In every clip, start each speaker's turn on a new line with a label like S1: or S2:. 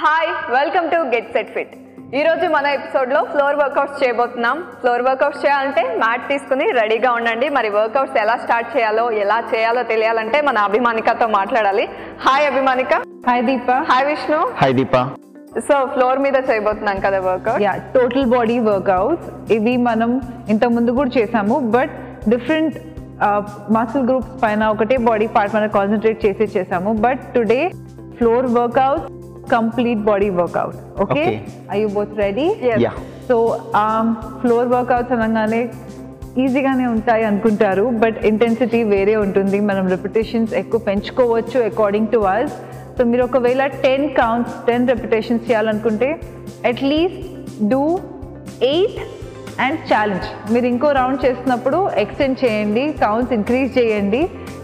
S1: Hi welcome to get set fit. ఈరోజు మన ఎపిసోడ్లో ఫ్లోర్ వర్కౌట్స్ చేయబోతున్నాం. ఫ్లోర్ వర్కౌట్స్ చేయాలంటే మ్యాట్ తీసుకుని రెడీగా ఉండండి. మరి వర్కౌట్స్ ఎలా స్టార్ట్ చేయాలో ఎలా చేయాలో తెలియాలంటే మన అభిమానికతో మాట్లాడాలి. హాయ్ అభిమానిక.
S2: హాయ్ దీప.
S1: హాయ్ విష్ణు.
S3: హాయ్ దీప.
S1: సో ఫ్లోర్ మీద చేయబోతున్నాం కదా వర్కౌట్.
S2: Total body workouts. ఇవి మనం ఇంత ముందు కూడా చేసాము, బట్ డిఫరెంట్ మసిల్ గ్రూప్స్ పైన ఒకటే బాడీ పార్ట్ మనం కాన్సన్ట్రేట్ చేసాము. But today floor workouts, complete body workout. Okay? Are you both ready?
S1: Yes.
S3: Yeah.
S2: So floor workouts అనగానే ఈజీగానే ఉంటాయి అనుకుంటారు, బట్ ఇంటెన్సిటీ వేరే ఉంటుంది. మనం రిపిటేషన్స్ ఎక్కువ పెంచుకోవచ్చు అకార్డింగ్ టు అస్. సో మీరు ఒకవేళ 10 రిపిటేషన్స్ చేయాలనుకుంటే అట్లీస్ట్ డూ 8 అండ్ ఛాలెంజ్. మీరు ఇంకో రౌండ్ చేస్తున్నప్పుడు ఎక్స్టెండ్ చేయండి, కౌంట్స్ ఇంక్రీజ్ చేయండి.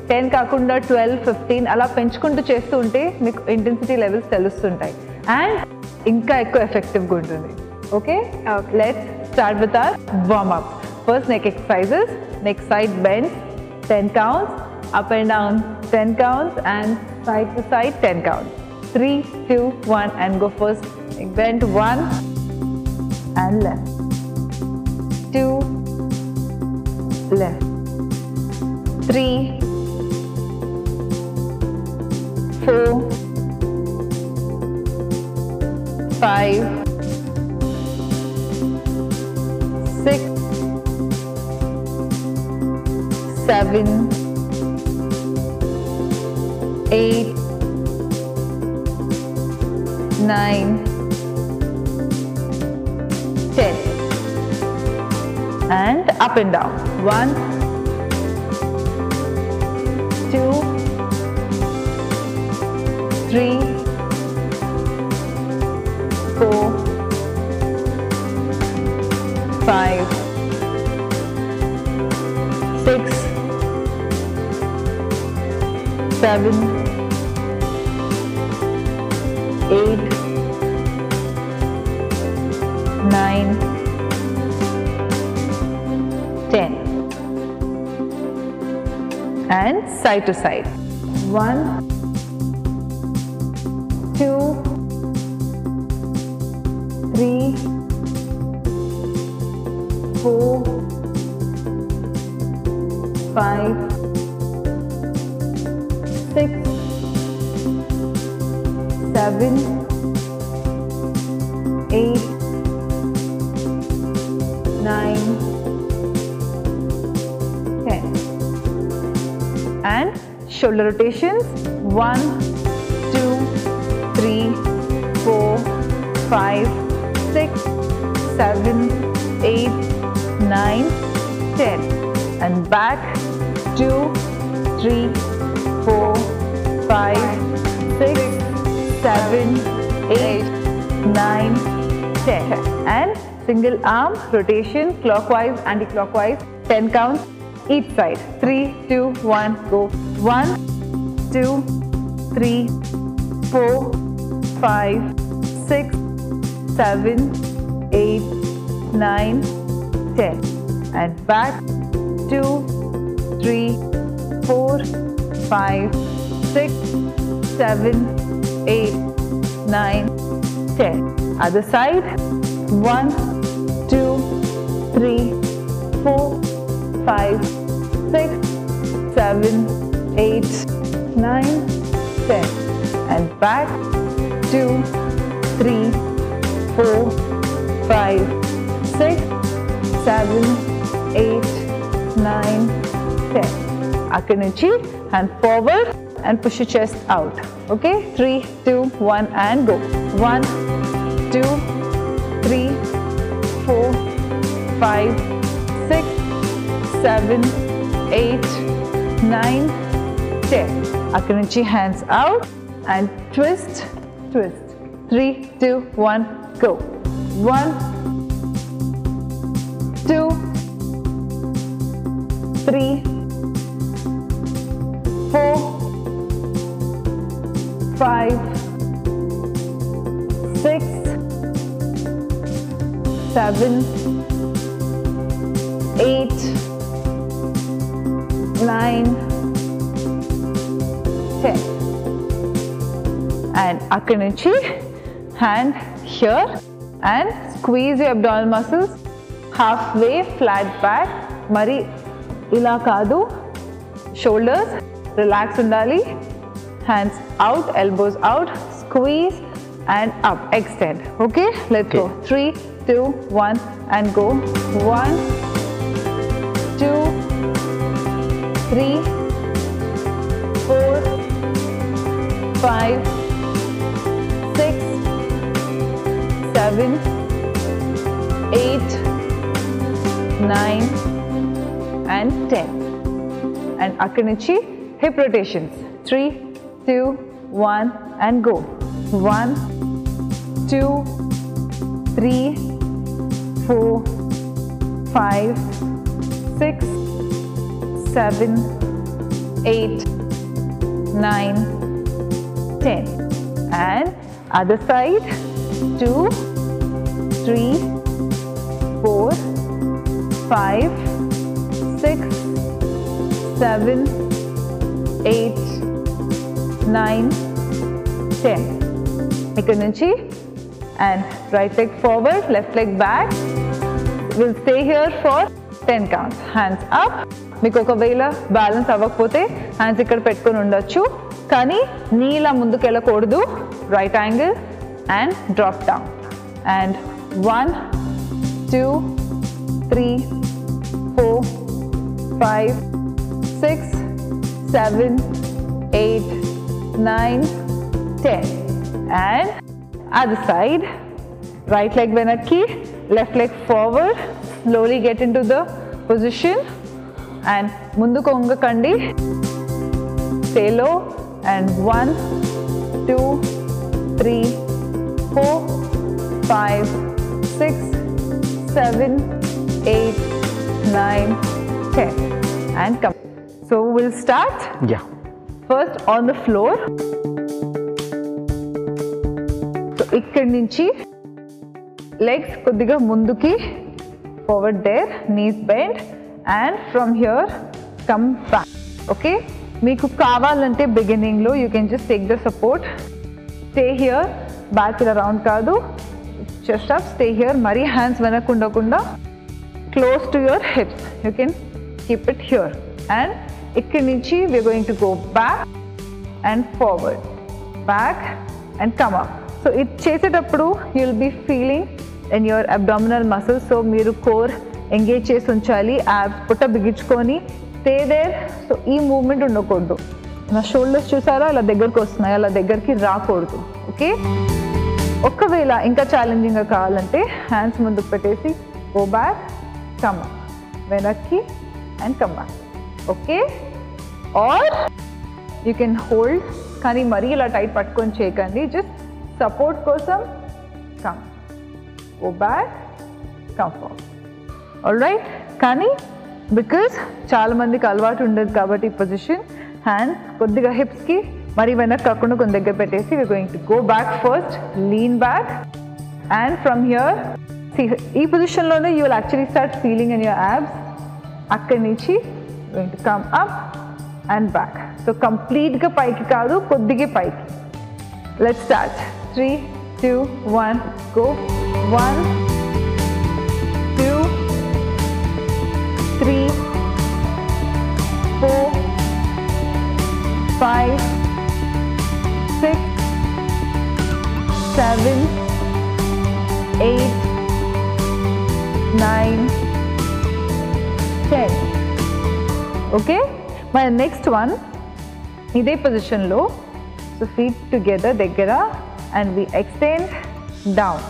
S2: 10 కాకుండా 12, 15 అలా పెంచుకుంటూ చేస్తూ ఉంటే మీకు ఇంటెన్సిటీ లెవెల్స్ తెలుస్తుంటాయి అండ్ ఇంకా ఎక్కువ ఎఫెక్టివ్గా ఉంటుంది. Okay, let's start with our warm up. First neck exercises. Neck side bend 10 counts, up and down 10 counts, and side to side 10 counts. 3, 2, 1 and go. First neck bend, 1 and left, 2 left, 3, 4, 5, 6, 7, 8, 9, 10 and up and down. 1, 2, 3, 4, 5, 6, 7, 8, 9, 10 and side to side. 1, 2, 3, 4, 5, 6, 7, 8, 9, 10 and shoulder rotations. 1, 2, 3, 4, 5, 6, 7, 8, 9, 10 and back. 2, 3, 4, 5, 6, 7, 8, 9, 10 and single arm rotation, clockwise, anti-clockwise, 10 counts each side. 3, 2, 1 go. 1, 2, 3, 4, 5, 6, 7, 8, 9, 10 and back. 2, 3, 4, 5, 6, 7, 8, 9, 10. Other side. 1, 2, 3, 4, 5, 6, 7, 8, 9, 10 and back. 2, 3, 4, 5, 6, 7, 8, 9, 10. అక్కడి నుంచి hand forward and push your chest out. Okay, 3, 2, 1 and go. 1, 2, 3, 4, 5, 6, 7, 8, 9, 10. అక్కడి నుంచి hands out and twist, twist. 3, 2, 1 go. 1, 2, 3, 4, 5, 6, 7, 8, 9, 10 and అక్కడి నుంచి hand here and squeeze your abdominal muscles halfway flat back. Mari ila kaadu. Shoulders relax undali. Hands out, elbows out, squeeze and up, extend. Okay, let's go. 3, 2, 1 and go. 1, 2, 3, 4, 5, 6, 7, 8, 9 and 10. And akkadi nunchi hip rotations. 3, 2, 1 and go. 1, 2, 3, 4, 5, 6, 7, 8, 9, 10. And other side. 2, 3, 4, 5, 6, 7, 8, 9, 10. Ikkadi nunchi and right leg forward, left leg back. We'll stay here for 10 counts. Hands up. Meeku okavela balance avvakapothe hands ikkada pettukoni undachu. Kani knee la munduku elakodu. Right angle and drop down. And 1, 2, 3, 4, 5, 6, 7, 8, 9, 10. And other side. Right leg venakki, left leg forward. Slowly get into the position and munduku ongakandi. Stay low and 1, 2, 3, 4, 5, 6, 7, 8, 9, 10 and come. So we'll start.
S3: Yeah.
S2: First on the floor. So ikkadi nunchi legs koddiga munduki, forward there, knees bent and from here come back. Okay, meeku kavalante beginning lo you can just take the support. Stay here, back ila round kaadu, chest up, stay here. Mari hands venakundakunda close to your hips. You can keep it here and ikkadi nunchi we are going to go back and forward, back and come up. So it చేసేటప్పుడు you'll be feeling in your abdominal muscles. So మీరు core engage చేసి ఉంచాలి. abs పుట్ట బిగించుకొని stay there. So ఈ movement ఉండకూడదు. నా shoulders చూసారా ఇలా దగ్గరకు వస్తున్నాయి, అలా దగ్గరికి రాకూడదు. ఓకే, ఒకవేళ ఇంకా ఛాలెంజింగ్గా కావాలంటే హ్యాండ్స్ ముందుకు పెట్టేసి go back, come up, వెనక్కి and come back. Okay, or you can hold, కానీ మరీ ఇలా టైట్ పట్టుకొని చేయకండి. జస్ట్ సపోర్ట్ కోసం come, go back, come forward. Alright, కానీ బికాస్ చాలా మందికి అలవాటు ఉండదు కాబట్టి ఈ పొజిషన్ హ్యాండ్స్ కొద్దిగా హిప్స్కి మరి వెనక్కి కాకుండా కొంచెం దగ్గర పెట్టేసి we're going to go back first, lean back and from here see ఈ పొజిషన్లోనే you will actually start feeling in your abs. అక్కడి నుంచి going to come up and back. So కంప్లీట్గా పైకి కాదు, కొద్దిగా పైకి. Let's start. 3, 2, 1, go. 1, 2, 3, 4, 5, 6, 7, 8, 9, 10. Okay, my next one, ఇదే పొజిషన్లో so feet together దగ్గర and we extend down.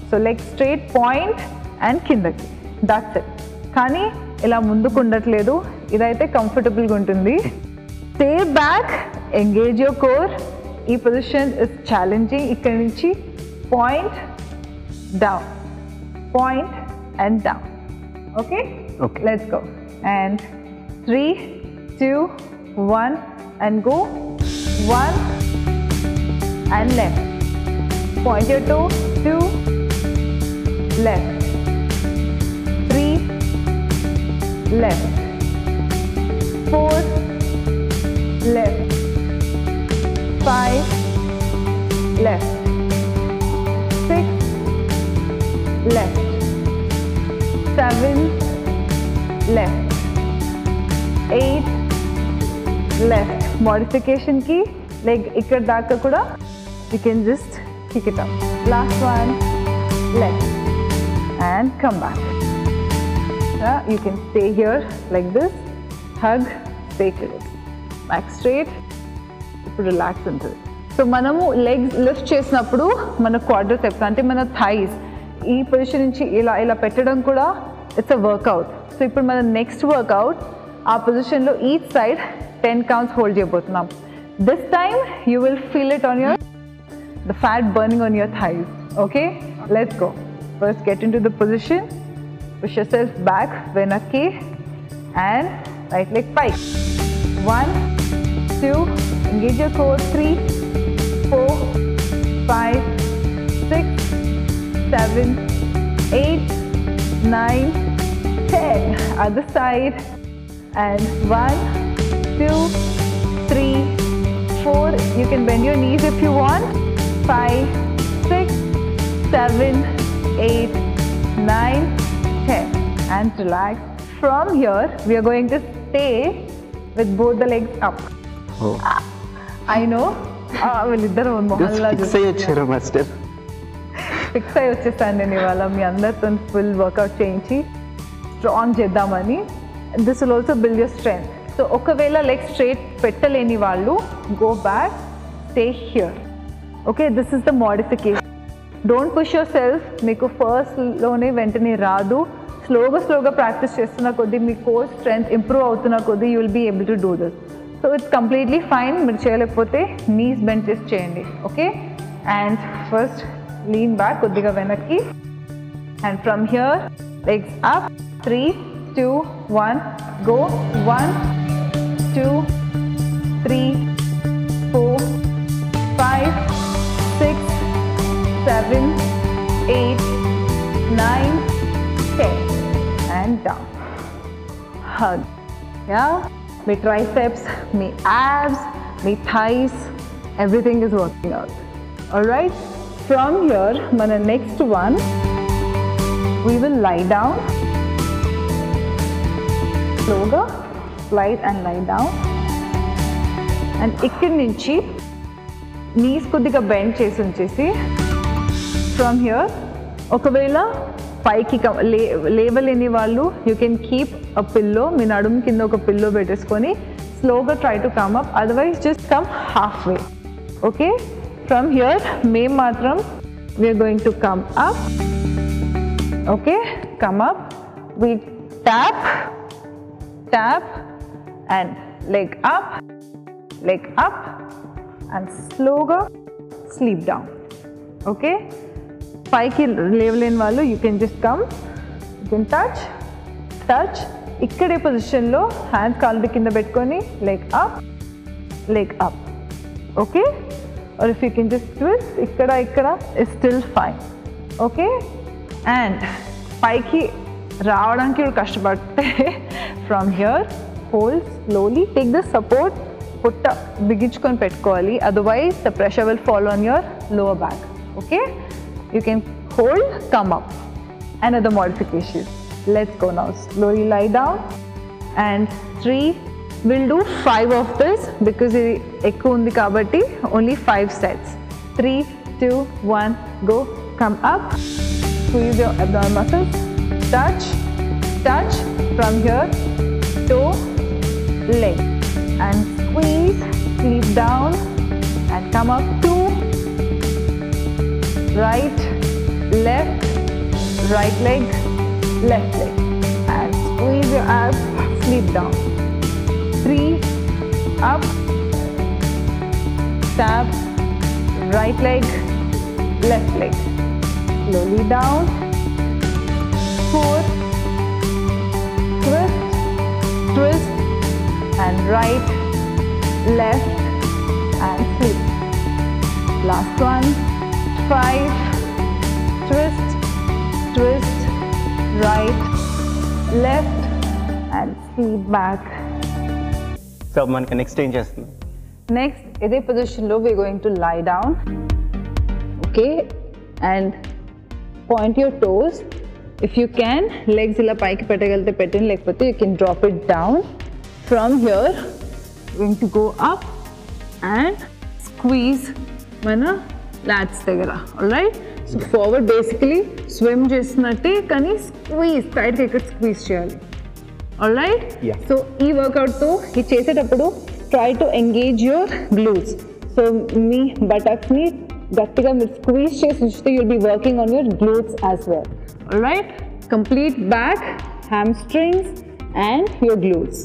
S2: So leg straight, point and కిందకి. That's it. కానీ ఇలా ముందుకు ఉండట్లేదు, ఇదైతే కంఫర్టబుల్గా ఉంటుంది. Stay back, engage your core. ఈ పొజిషన్ is challenging. ఇక్కడి నుంచి point, down, point and down. Okay?
S3: Okay.
S2: Let's go. And 3, 2, 1 and go. 1 and left. Point your toe, 2, left, 3, left, 4, left, 5, left, left, 7, left, 8, left. Modification की leg ikkada daaka kuda you can just kick it up. Last one, left, and come back. You can stay here like this, hug, stay close, back straight. ఇప్పుడు relax ఉంటుంది. So మనము legs lift చేసినప్పుడు మన quadriceps అంటే మన thighs ఈ position నుంచి ఇలా పెట్టడం కూడా ఇట్స్ అ వర్కౌట్. సో ఇప్పుడు మన నెక్స్ట్ వర్కౌట్ ఆ పొజిషన్లో ఈచ్ సైడ్ 10 కౌంట్స్ హోల్డ్ చేయబోతున్నాం. This time you will feel it on your the fat burning on your thighs. Okay, let's go. First get in to the position, push your self back వెనక్కి and right leg pike. 1, 2, engage your core. 3, 4, 5, 6, 7, 8, 9, 10. Other side. And 1, 2, 3, 4. You can bend your knees if you want. 5, 6, 7, 8, 9, 10. And relax. From here, we are going to stay with both the legs up.
S3: Oh.
S2: I know. వీళ్ళిద్దరు మొహల్లా
S3: fix అయ్యి వచ్చారు master.
S2: Fix అయ్యి వచ్చేసాను నేను ఇవాళ మీ అందరితో full work out చేయించి strong చేద్దామని. This will also build your strength. So ఒకవేళ లెగ్ స్ట్రైట్ పెట్టలేని వాళ్ళు go back, stay here. Okay, this is the modification. Don't push your self. మీకు ఫస్ట్లోనే వెంటనే రాదు. స్లోగా ప్రాక్టీస్ చేస్తున్న కొద్దీ మీ కోర్ స్ట్రెంగ్త్ ఇంప్రూవ్ అవుతున్న కొద్దీ you will be able to do this. So it's completely fine. మీరు చేయలేకపోతే నీస్ బెండ్ చేసి చేయండి. Okay, and first lean back కొద్దిగా వెనక్కి. And from here legs up. 3, 2, 1, go. 1, 2, 3, 4, 5, 6, 7, 8, 9, 10. And down. Hug. Yeah? My triceps, my abs, my thighs, everything is working out. Alright? From here, mana next one, we will lie down. Slowly, slide and lie down. And ikkadi nunchi knees koddiga bend chesi unchesi. From here, okavela పైకి లేవలేని వాళ్ళు you can keep a pillow. మీ నడుము కింద ఒక pillow పెట్టేసుకొని స్లోగా try to come up. Otherwise just come half way. Okay, from here మేము మాత్రం we are going to come up. Okay, come up. We tap and leg up and స్లోగా sleep down. Okay, పైకి లేవలేని వాళ్ళు you can just come, you can touch. ఇక్కడే పొజిషన్లో hands కాళ్ళు కింద పెట్టుకొని leg up. Okay, or if you can just twist ఇక్కడ is still fine. Okay, and పైకి రావడానికి కూడా కష్టపడితే from here hold slowly, take the support. పుట్ట బిగించుకొని పెట్టుకోవాలి, otherwise the pressure will follow on your lower back. Okay, you can hold, come up. Another modification. Let's go now. Slowly lie down. And 3, we'll do 5 of this because ekku undi kabatti only 5 sets. 3, 2, 1, go. Come up. Squeeze your abdominal muscles. Touch from here, toe, leg, and squeeze. Sleep down and come up. 2, right, left, right leg, left leg, and squeeze your abs, sleep down. 3, up, tap, right leg, left leg, slowly down. 4, twist, and right, left, and sleep. Last one. 5, twist, right, left, and sleep back.
S3: So మనకి next ఏం చేస్తుంది?
S2: Next ఇదే పొజిషన్లో we're going to lie down. Okay, and point your toes. If you can, legs ila paiki pettagalte pettandi, lekapothe you can drop it down. From here, we're going to go up and squeeze mana lats dagara. Alright? So forward basically swim chestunnatte kani squeeze tight ga ikkada squeeze cheyali. Alright?
S3: Yeah.
S2: So ee workout tho ee chesetappudu try to engage your glutes. So me buttocks ni gattiga meer squeeze chesi unchite you'll be working on your glutes as well. Alright? Complete back, hamstrings and your glutes.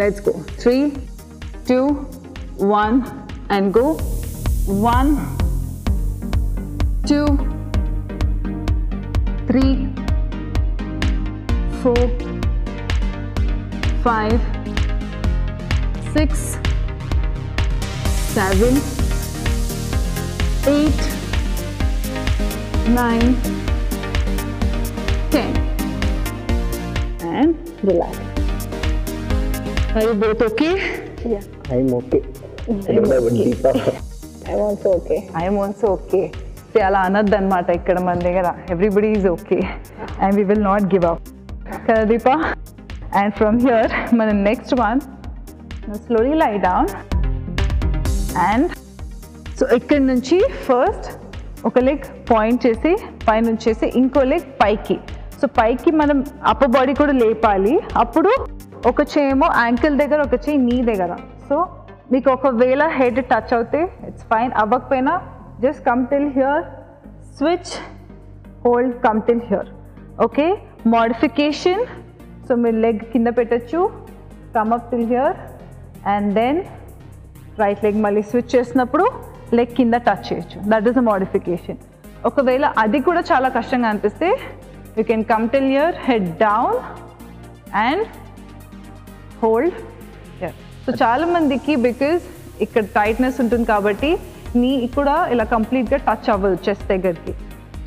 S2: Let's go. 3, 2, 1 and go. 1, 2, 3, 4, 5, 6, 7, 8, 9, 10 and relax. Are you both okay?
S1: Yeah.
S3: I'm okay.
S1: I'm also okay.
S2: I am also okay. See, ala anaddu anamata ikkada man daggara. Everybody is okay and we will not give up. Kada Deepa? And from here, mana next one, now slowly lie down and so ikkada nunchi first oka leg point chesi pai nunchesi inko leg paiki. So paiki manam upper body kuda lepali. Appudu oka cheyemo ankle దగ్గర oka cheyi knee దగ్గర. So మీకు ఒకవేళ head touch అవుతే it's fine, అవ్వకపోయినా just come till here, switch, hold, come till here. Okay, modification. So మీరు leg కింద పెట్టచ్చు, come up till here and then right leg మళ్ళీ స్విచ్ చేసినప్పుడు లెగ్ కింద టచ్ చేయొచ్చు. That is a modification. ఒకవేళ అది కూడా చాలా కష్టంగా అనిపిస్తే you can come till here, head down and hold here. So చాలా మందికి బికాజ్ ఇక్కడ టైట్నెస్ ఉంటుంది కాబట్టి నీ కూడా ఇలా కంప్లీట్గా టచ్ అవ్వదు చెస్ట్ దగ్గరికి.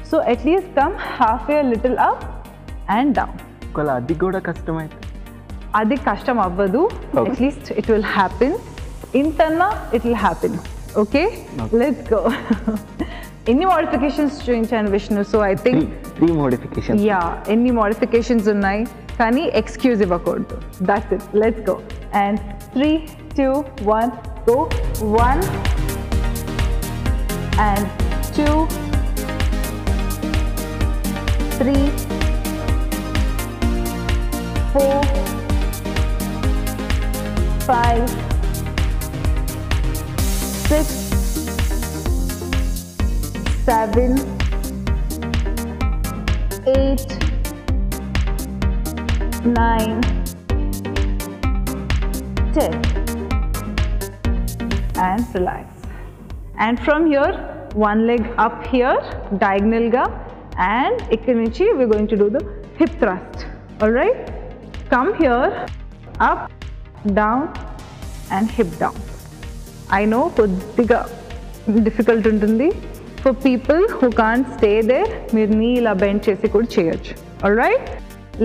S2: So at least come half a little up and down.
S3: ఒకవేళ అది కూడా కష్టమైతే
S2: అది కష్టం అవ్వదు, అట్లీస్ట్ ఇట్ విల్ హ్యాపెన్. ఇంతన్నా it will happen. Okay, let's go. ఎన్ని మోడిఫికేషన్స్ చూపించాను Vishnu? So I think
S3: 3 modification.
S2: Yeah, ఎన్ని మోడిఫికేషన్స్ ఉన్నాయి కానీ ఎక్స్క్యూజ్ ఇవ్వకూడదు. That's it. Let's go. And 3, 2, 1 go. 1 and 2, 3, 4, 5, 6, 7, 8, 9, 10 and relax. And from here, one leg up here diagonal ga, and ikkada nunchi we are going to do the hip thrust. All right, come here, up, down and hip down. I know koddiga difficult untundi for people who can't stay there. Meer knee ila bend chesi kuda cheyochu. All right,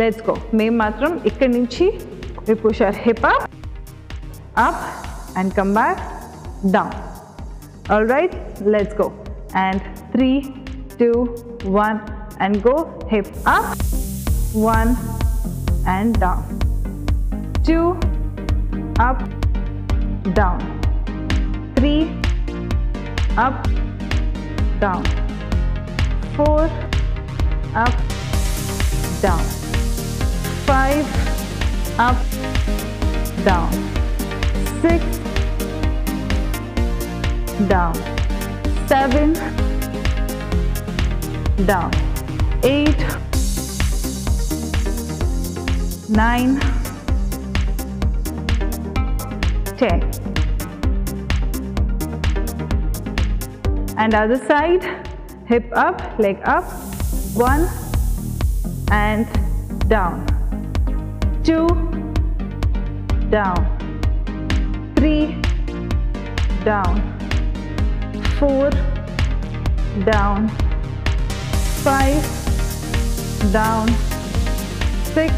S2: let's go. Mem matram ikkada nunchi we push our hip up and come back down. All right, let's go. And 3, 2, 1 and go. Hip up, 1 and down, 2 up, down, 3 up, down, 4 up, down, 5 up, down, 6 down, 7 down, 8, 9, 10. And other side, hip up, leg up, 1 and down, 2 down, 3 down, 4 down, 5 down, 6,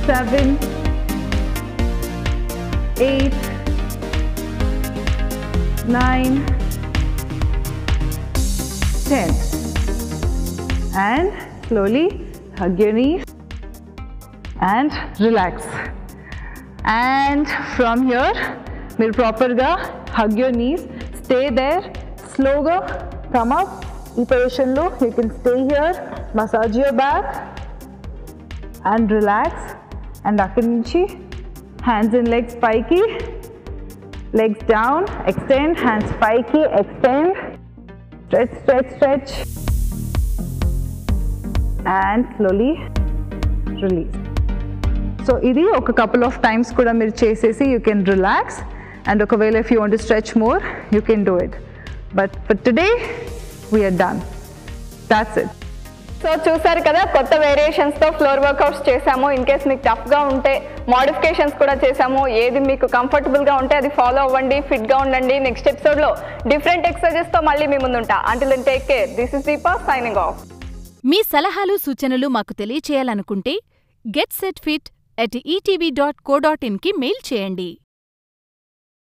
S2: 7, 8, 9, extend. And slowly hug your knees and relax. And from here, మీరు ప్రాపర్గా hug your knees, stay there, slowగా come up. ఈ పొజిషన్లో you can stay here, massage your back and relax. And అక్కడి నుంచి hands and legs పైకి, legs down, extend, hands పైకి, extend, stretch, stretch, stretch. And slowly release. So ఇది ఒక couple of times కూడా మీరు చేసేసి you can relax, and ఒకవేళ if you want to stretch more you can do it, but for today we are done. That's it.
S1: So చూసారు కదా, కొత్త వేరియేషన్స్తో floor workouts చేసాము. ఇన్ కేస్ మీకు టఫ్గా ఉంటే మోడిఫికేషన్స్ కూడా చేసాము. ఏది మీకు కంఫర్టబుల్గా ఉంటే అది ఫాలో అవ్వండి, ఫిట్గా ఉండండి. నెక్స్ట్ ఎపిసోడ్లో డిఫరెంట్ ఎక్సర్సైజెస్తో మళ్ళీ మీ ముందు ఉంటా. Until then take care. This is Deepa signing off.
S4: మీ సలహాలు సూచనలు మాకు తెలియచేయాలనుకుంటే getsetfit@etv.co.in కి మెయిల్ చేయండి.